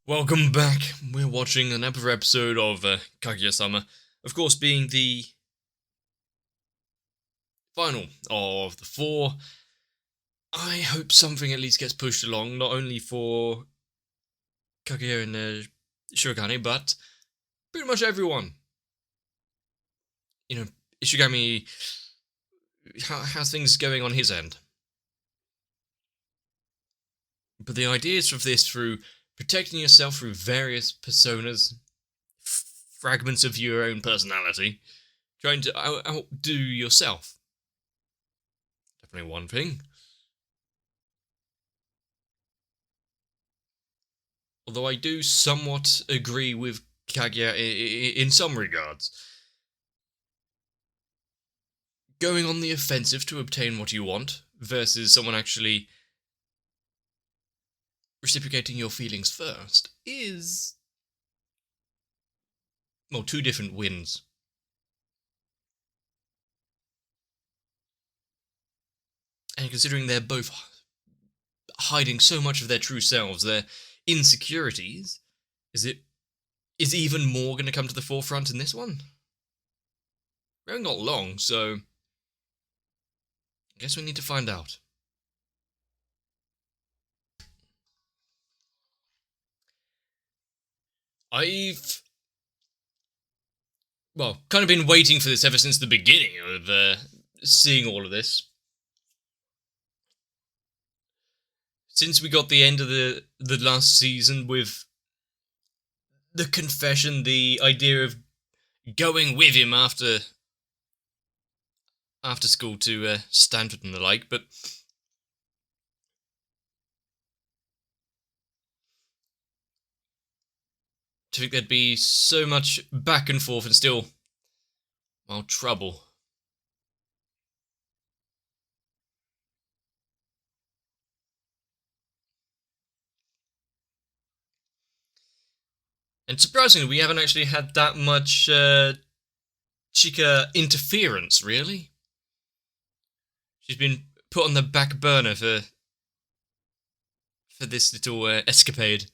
Welcome back. We're watching another episode of Kaguya-sama, of course, being the final of the four. I hope something at least gets pushed along, not only for Kaguya and Shirogane, but pretty much everyone. You know, Ishigami, how's things going on his end? But the ideas of this through protecting yourself through various personas, fragments of your own personality, trying to outdo yourself. Definitely one thing. Although I do somewhat agree with Kaguya in some regards. Going on the offensive to obtain what you want versus someone actually reciprocating your feelings first is, well, two different wins. And considering they're both hiding so much of their true selves, their insecurities, is even more going to come to the forefront in this one? We haven't got long, so I guess we need to find out. I've, well, kind of been waiting for this ever since the beginning of seeing all of this. Since we got the end of the last season with the confession, the idea of going with him after school to Stanford and the like, but to think there'd be so much back and forth and still, well, trouble. And surprisingly, we haven't actually had that much Chica interference, really. She's been put on the back burner for this little escapade.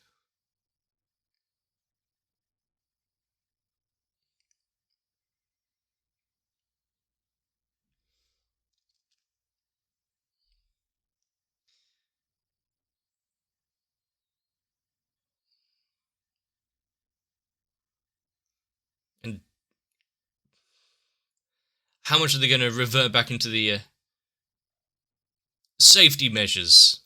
And how much are they going to revert back into the safety measures?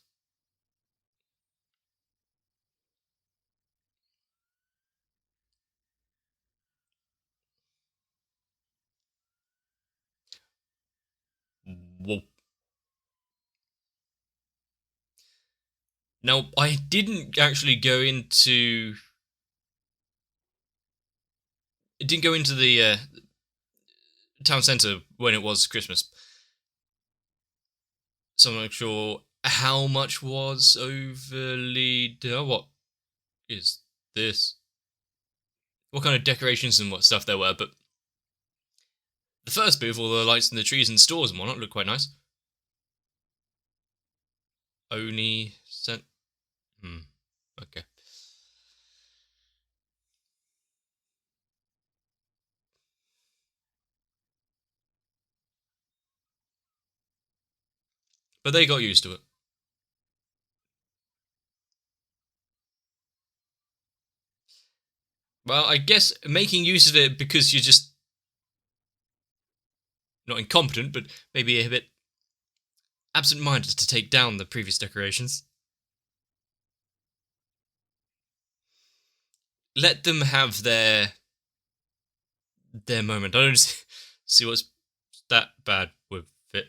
Whoa. Now, I didn't actually go into... It didn't go into the town centre when it was Christmas. So I'm not sure how much was overly... What is this? What kind of decorations and what stuff there were, but the first bit with all the lights and the trees and stores and whatnot looked quite nice. Oni sent... Okay. But they got used to it. Well, I guess making use of it because you're just not incompetent, but maybe a bit absent-minded to take down the previous decorations. Let them have their moment. I don't see what's that bad with it.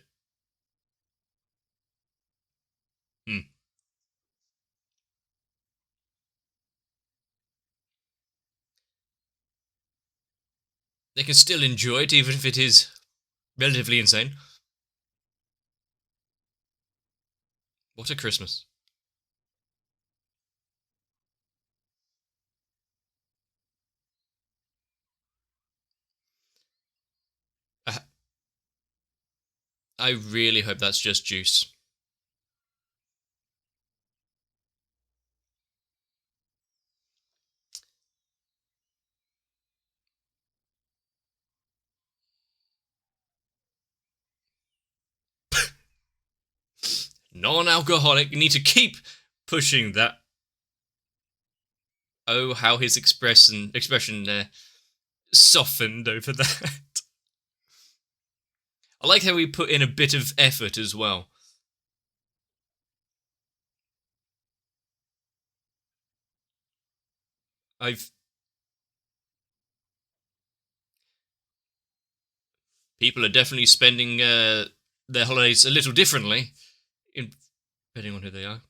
They can still enjoy it, even if it is relatively insane. What a Christmas. I really hope that's just juice. non-alcoholic. You need to keep pushing that. Oh, how his expression softened over that. I like how he put in a bit of effort as well. People are definitely spending their holidays a little differently, depending on who they are.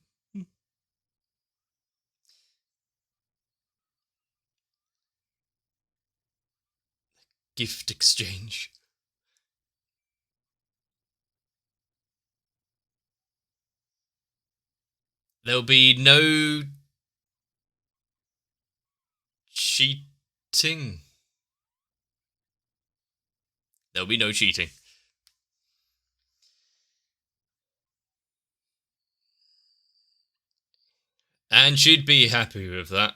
Gift exchange. There'll be no cheating. There'll be no cheating. And she'd be happy with that.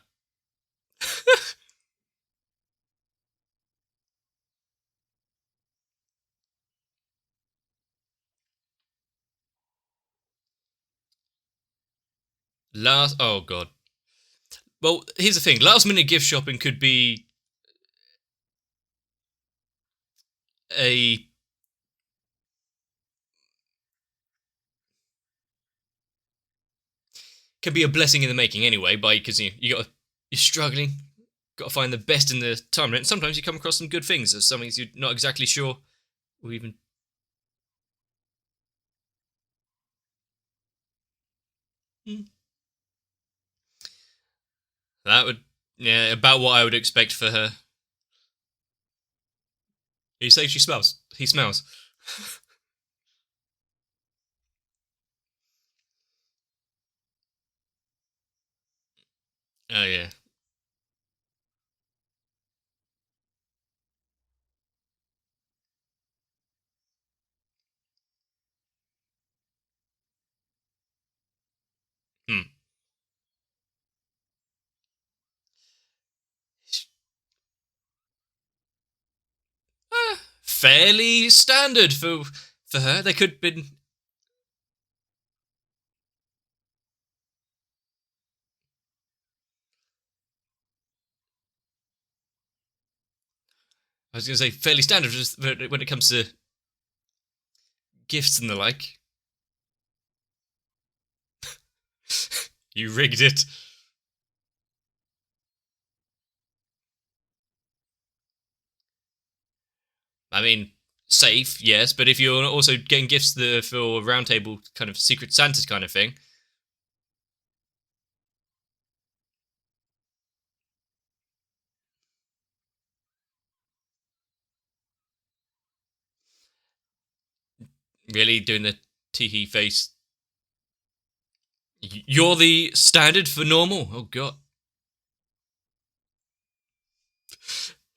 Oh god. Well, here's the thing. Last minute gift shopping could be a blessing in the making anyway, because you're struggling, got to find the best in the time, and sometimes you come across some good things, or some things you're not exactly sure, or even. That would, about what I would expect for her. You say she smells. He smells. Oh yeah. Hmm. Fairly standard for her. They could have been. I was going to say fairly standard when it comes to gifts and the like. You rigged it. I mean, safe, yes, but if you're also getting gifts for roundtable kind of Secret Santa kind of thing. Really doing the teehee face. You're the standard for normal? Oh god.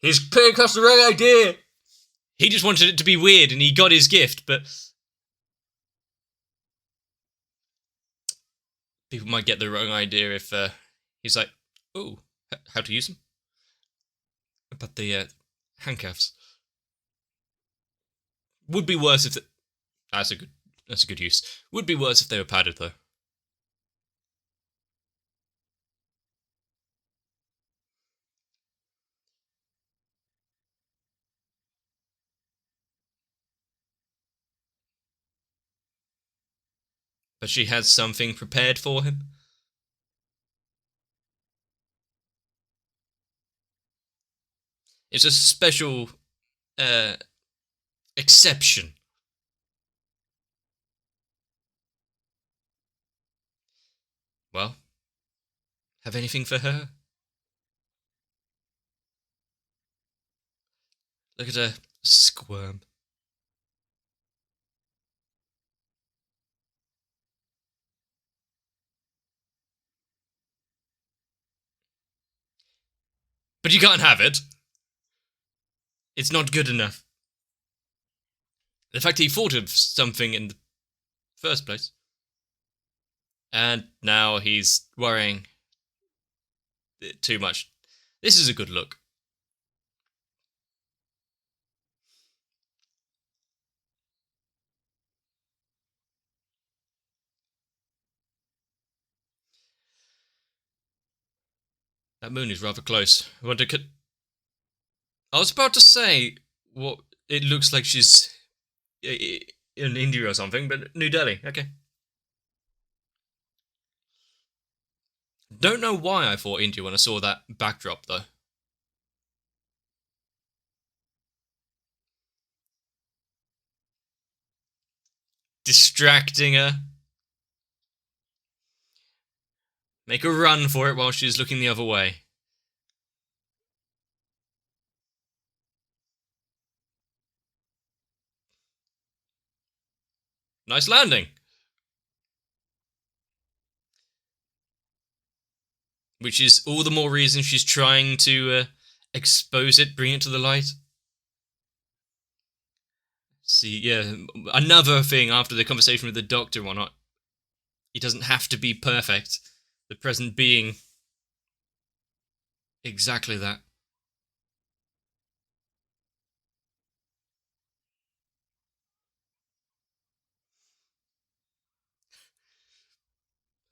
He's putting across the wrong idea. He just wanted it to be weird and he got his gift, but people might get the wrong idea if he's like, oh, how to use them? But the handcuffs. Would be worse if that's a good use. Would be worse if they were padded though. But she has something prepared for him. It's a special exception. Well, have anything for her? Look at her squirm. But you can't have it. It's not good enough. The fact he thought of something in the first place. And now he's worrying too much. This is a good look. That moon is rather close. I was about to say what it looks like she's in India or something, but New Delhi. Okay. Don't know why I thought India when I saw that backdrop though. Distracting her. Make her run for it while she's looking the other way. Nice landing. Which is all the more reason she's trying to expose it, bring it to the light. See, yeah, another thing after the conversation with the doctor and whatnot. He doesn't have to be perfect. The present being exactly that.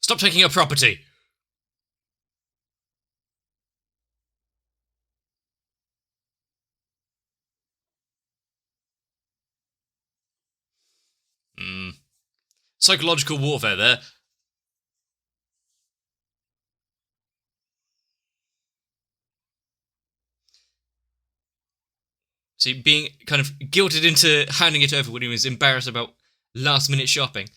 Stop taking her property! Psychological warfare there. See, being kind of guilted into handing it over when he was embarrassed about last minute shopping.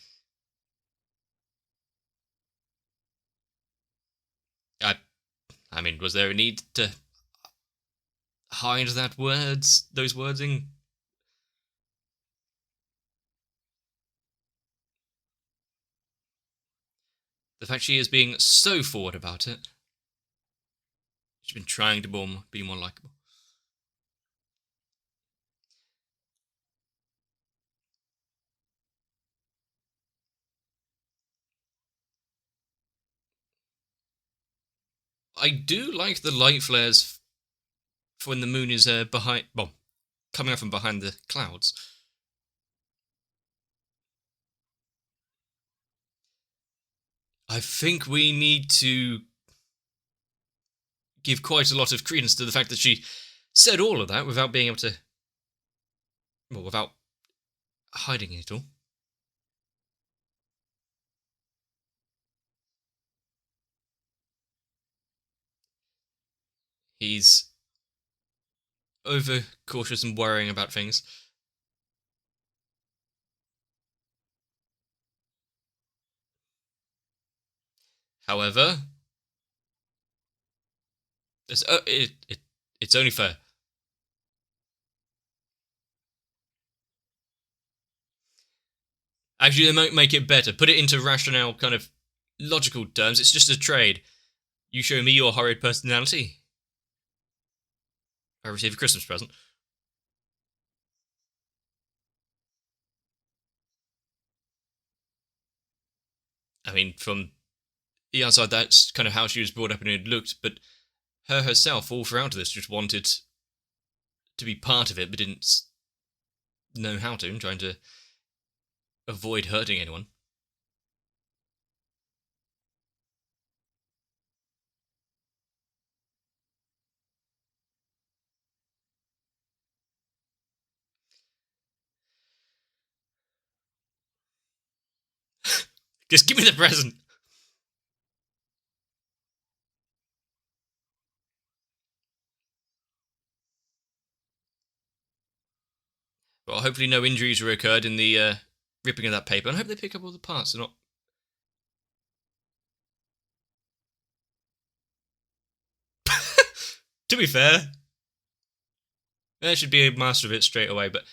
I mean, was there a need to hide those wording? The fact she is being so forward about it. She's been trying to be more likable. I do like the light flares for when the moon is coming up from behind the clouds. I think we need to give quite a lot of credence to the fact that she said all of that without being able to, without hiding it all. He's overcautious and worrying about things. However, it's only fair. Actually, they might make it better. Put it into rationale, kind of logical terms. It's just a trade. You show me your horrid personality. I receive a Christmas present. I mean, from the outside, that's kind of how she was brought up and it looked, but her herself, all throughout this, just wanted to be part of it, but didn't know how to, and trying to avoid hurting anyone. Just give me the present. Well, hopefully no injuries were occurred in the ripping of that paper, and I hope they pick up all the parts and not. To be fair, there should be a master of it straight away, but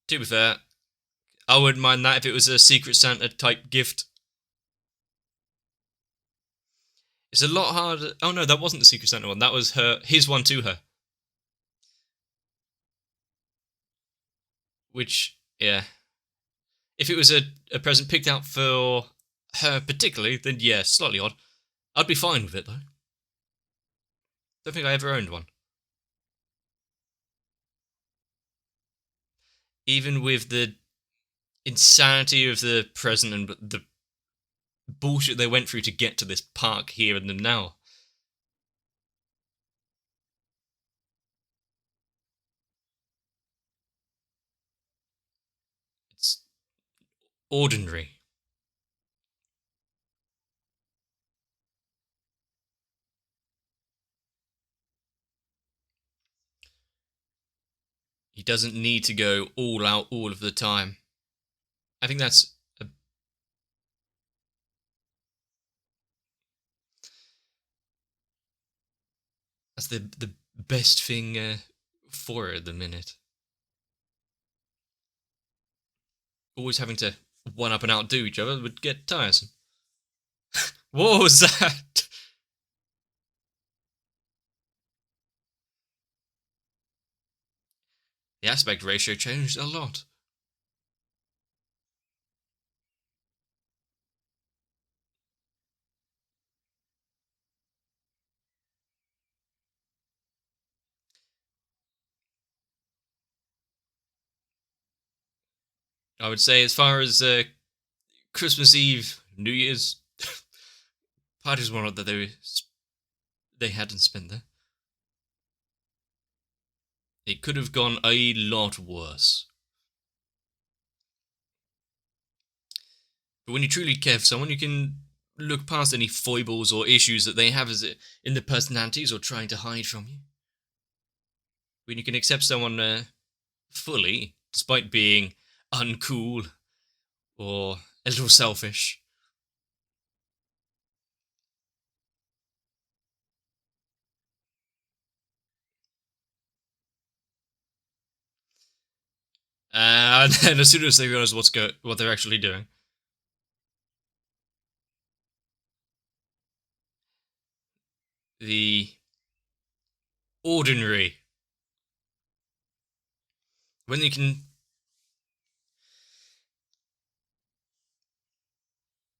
to be fair, I wouldn't mind that if it was a Secret Santa type gift. It's a lot harder. Oh no, that wasn't the Secret Santa one. That was his one to her. Which, yeah. If it was a present picked out for her particularly, then yeah, slightly odd. I'd be fine with it though. Don't think I ever owned one. Even with the insanity of the present and the bullshit they went through to get to this park here and now. It's ordinary. He doesn't need to go all out all of the time. I think that's the best thing for her at the minute. Always having to one up and outdo each other would get tiresome. What was that? The aspect ratio changed a lot. I would say, as far as Christmas Eve, New Year's parties were not that they hadn't spent there. It could have gone a lot worse. But when you truly care for someone, you can look past any foibles or issues that they have in their personalities or trying to hide from you. When you can accept someone fully, despite being uncool or a little selfish. And then as soon as they realize what they're actually doing, the ordinary. When you can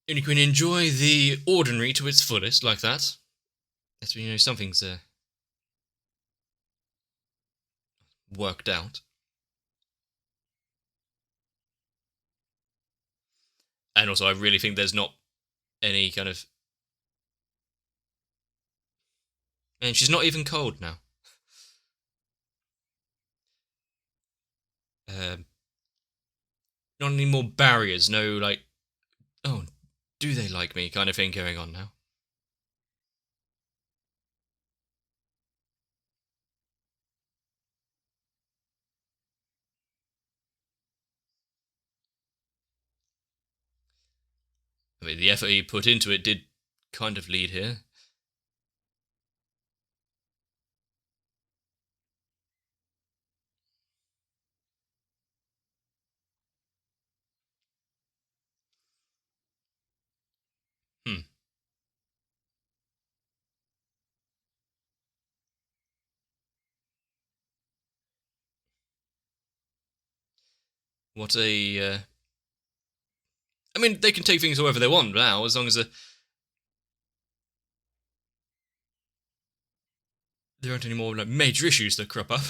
enjoy the ordinary to its fullest like that, that's when you know something's worked out. And also, I really think there's not any kind of... And she's not even cold now. Not any more barriers, no, like, oh, do they like me kind of thing going on now. I mean, the effort he put into it did kind of lead here. Hmm. What a... I mean, they can take things however they want now, as long as there aren't any more like major issues that crop up.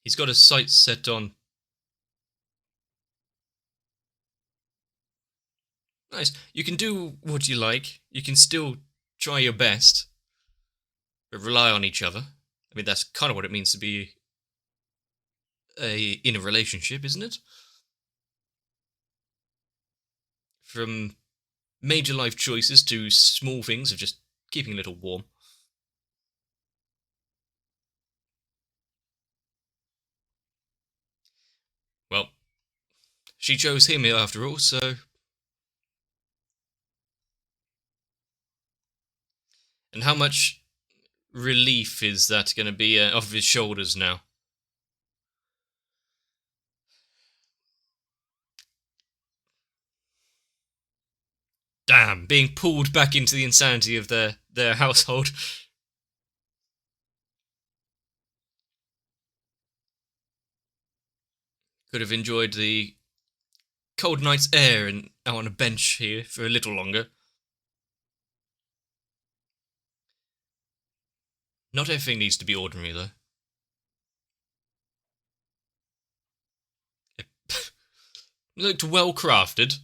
He's got his sights set on... Nice. You can do what you like. You can still try your best, but rely on each other. I mean, that's kind of what it means to be in a relationship, isn't it? From major life choices to small things of just keeping a little warm. Well, she chose him after all, so... And how much relief is that going to be off of his shoulders now? Damn, being pulled back into the insanity of their household. Could have enjoyed the cold night's air and out on a bench here for a little longer. Not everything needs to be ordinary, though. It looked well crafted.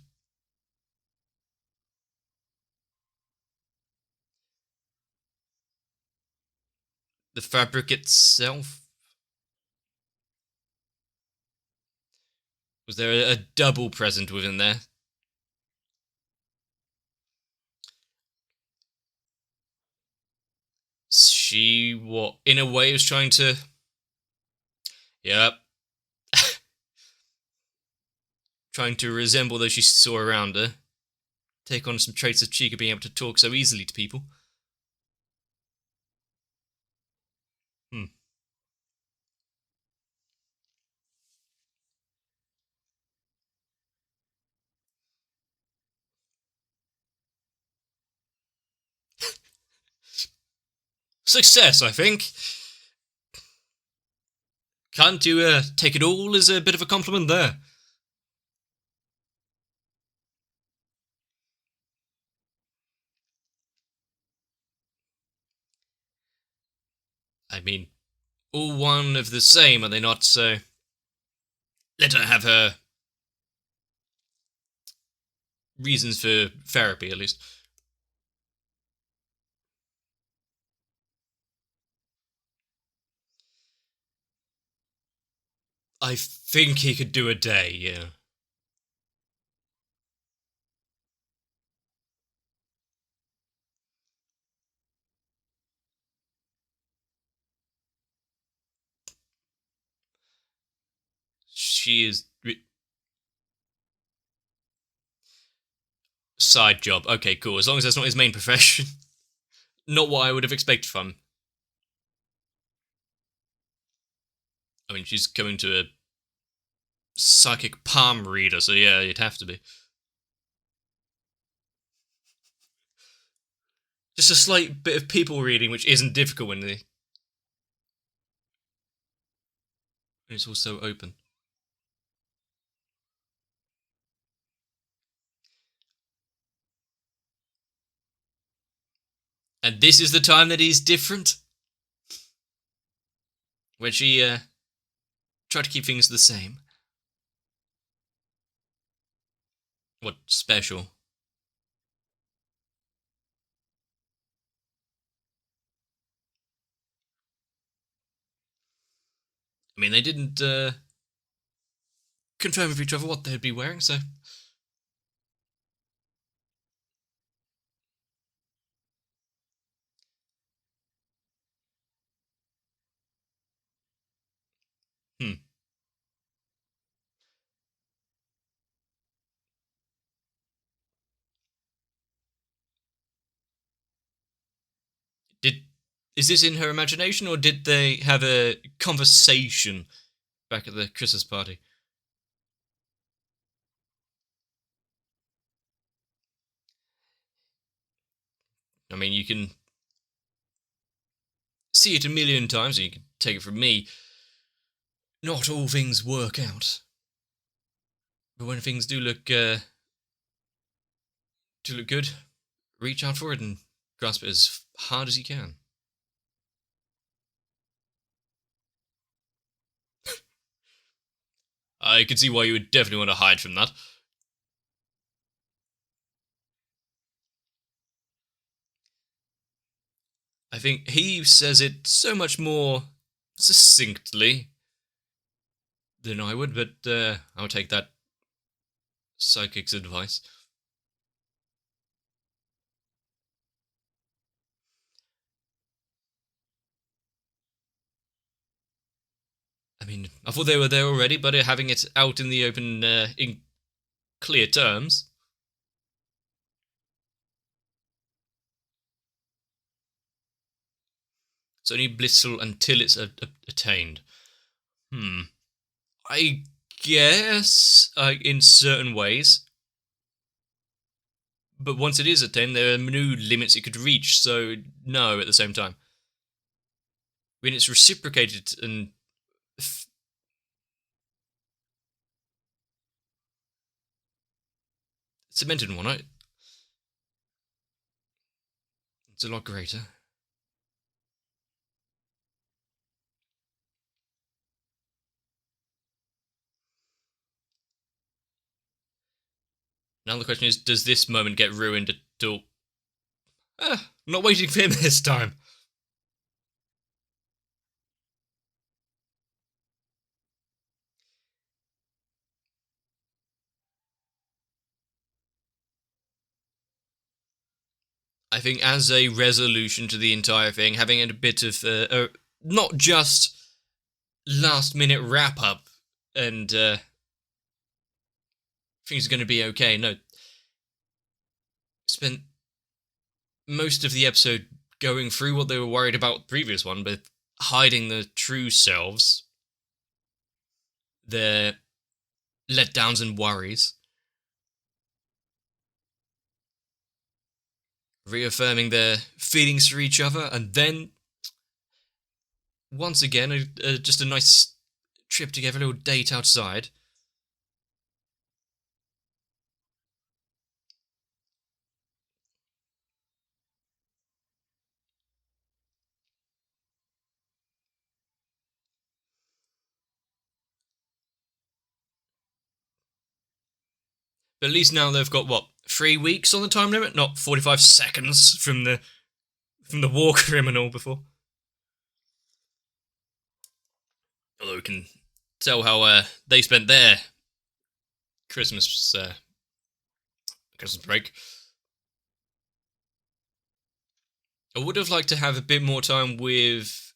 the fabric itself? Was there a double present within there? She, what, in a way, was trying to. Yep. Trying to resemble those she saw around her. Take on some traits of Chica being able to talk so easily to people. Success, I think. Can't you take it all as a bit of a compliment there? I mean, all one of the same, are they not? So let her have her reasons for therapy, at least. I think he could do a day, yeah. She is. Side job. Okay, cool. As long as that's not his main profession. Not what I would have expected from him. I mean, she's coming to a psychic palm reader, so yeah, you'd have to be. Just a slight bit of people reading, which isn't difficult when it's all so open. And this is the time that he's different? When she tried to keep things the same. What special? I mean, they didn't confirm with each other what they'd be wearing, so. Did is this in her imagination, or did they have a conversation back at the Christmas party? I mean, you can see it a million times, and you can take it from me. Not all things work out, but when things do look good, reach out for it and grasp it as hard as you can. I can see why you would definitely want to hide from that. I think he says it so much more succinctly than I would, but I'll take that psychic's advice. I mean, I thought they were there already, but having it out in the open in clear terms. It's only blissful until it's attained. I guess, in certain ways. But once it is attained, there are new limits it could reach, so no at the same time. When it's reciprocated and cemented one, right? It's a lot greater. Now the question is, does this moment get ruined at all? I'm not waiting for him this time. I think as a resolution to the entire thing, having a bit of not just last minute wrap up and things are going to be okay. No, spent most of the episode going through what they were worried about the previous one, but hiding their true selves, their letdowns and worries, reaffirming their feelings for each other, and then once again, just a nice trip together, a little date outside. But at least now they've got, what, 3 weeks on the time limit? Not 45 seconds from the war criminal before. Although we can tell how they spent their Christmas break. I would have liked to have a bit more time with,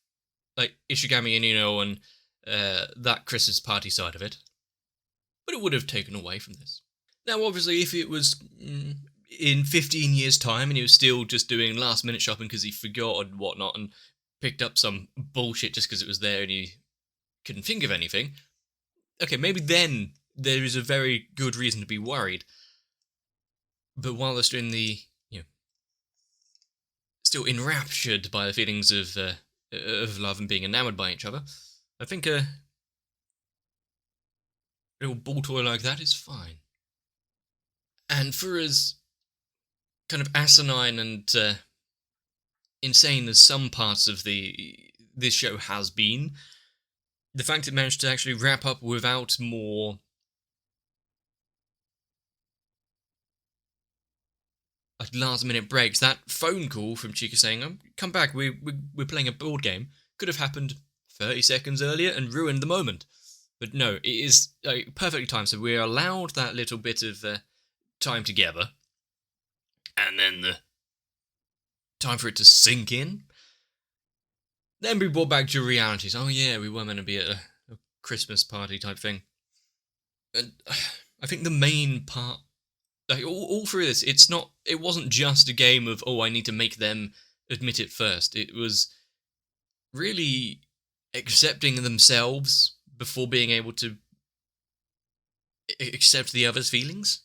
like, Ishigami and Ino and that Christmas party side of it. But it would have taken away from this. Now, obviously, if it was in 15 years' time and he was still just doing last-minute shopping because he forgot and whatnot and picked up some bullshit just because it was there and he couldn't think of anything, okay, maybe then there is a very good reason to be worried. But while they're still in the, still enraptured by the feelings of love and being enamored by each other, I think a little ball toy like that is fine. And for as kind of asinine and insane as some parts of this show has been, the fact it managed to actually wrap up without more like last-minute breaks, that phone call from Chika saying, "Come back, we're playing a board game," could have happened 30 seconds earlier and ruined the moment. But no, it is perfectly timed, so we're allowed that little bit of time together, and then the time for it to sink in. Then we brought back to realities. Oh yeah, we were meant to be at a Christmas party type thing. And I think the main part, like all through this, it wasn't just a game of, I need to make them admit it first. It was really accepting themselves before being able to accept the other's feelings.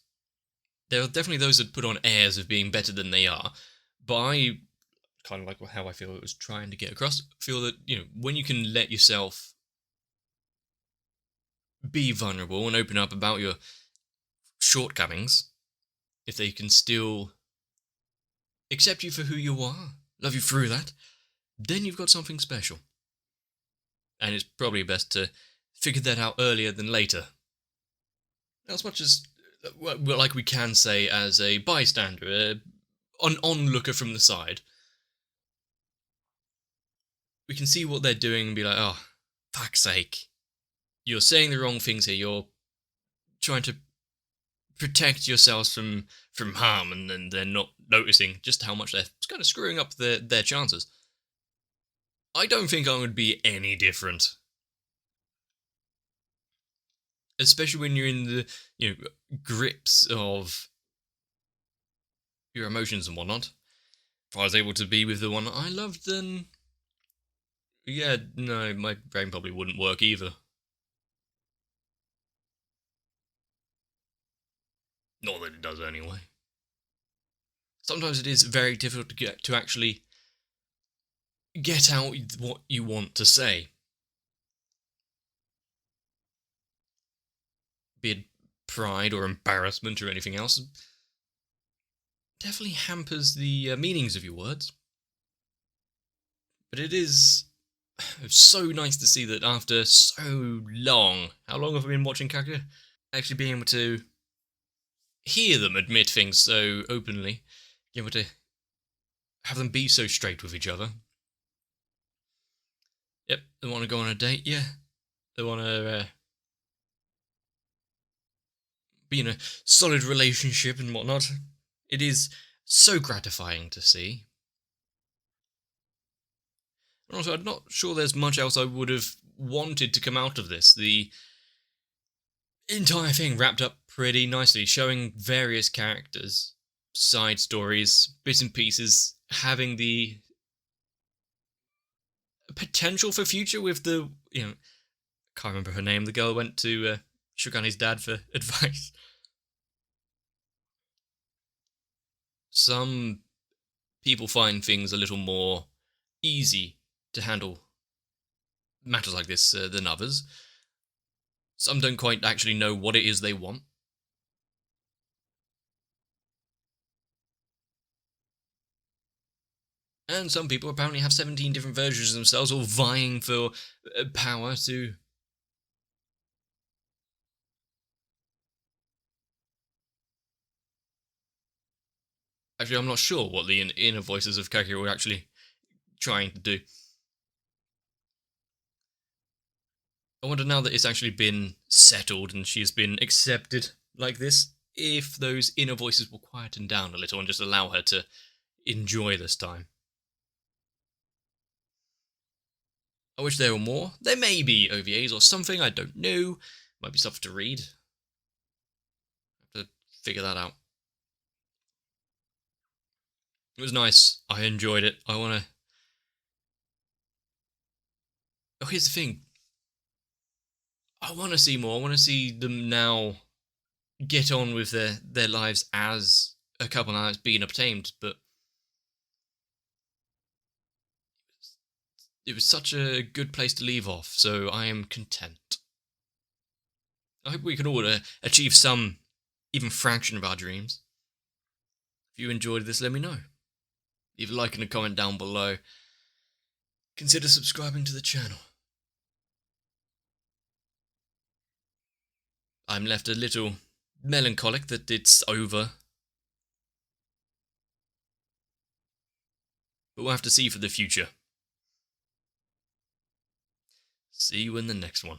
There are definitely those that put on airs of being better than they are, but I kind of like how I feel it was trying to get across. Feel that, when you can let yourself be vulnerable and open up about your shortcomings, if they can still accept you for who you are, love you through that, then you've got something special. And it's probably best to figure that out earlier than later. As much as, like we can say as a bystander, an onlooker from the side, we can see what they're doing and be like, oh, fuck's sake. You're saying the wrong things here. You're trying to protect yourselves from harm, and then they're not noticing just how much they're kind of screwing up their chances. I don't think I would be any different. Especially when you're in the, grips of your emotions and whatnot. If I was able to be with the one I loved, then yeah, no, my brain probably wouldn't work either. Not that it does anyway. Sometimes it is very difficult to actually get out what you want to say. Be it pride or embarrassment or anything else. Definitely hampers the meanings of your words. But it is so nice to see that after so long, how long have I been watching Kaguya? Actually being able to hear them admit things so openly, being able to have them be so straight with each other. Yep, they want to go on a date, yeah. They want to be in a solid relationship and whatnot. It is so gratifying to see. And also, I'm not sure there's much else I would have wanted to come out of this. The entire thing wrapped up pretty nicely, showing various characters, side stories, bits and pieces, having the potential for future with the, can't remember her name, the girl went to Shogane's dad for advice. Some people find things a little more easy to handle matters like this than others. Some don't quite actually know what it is they want. And some people apparently have 17 different versions of themselves, all vying for power to. Actually, I'm not sure what the inner voices of Kaguya were actually trying to do. I wonder, now that it's actually been settled and she's been accepted like this, if those inner voices will quieten down a little and just allow her to enjoy this time. I wish there were more. There may be OVAs or something, I don't know. Might be stuff to read. Have to figure that out. It was nice. I enjoyed it. I want to. Oh, here's the thing. I want to see more. I want to see them now get on with their lives as a couple now that's been obtained, but it was such a good place to leave off, so I am content. I hope we can all achieve some, even fraction of our dreams. If you enjoyed this, let me know. Leave a like and a comment down below. Consider subscribing to the channel. I'm left a little melancholic that it's over. But we'll have to see for the future. See you in the next one.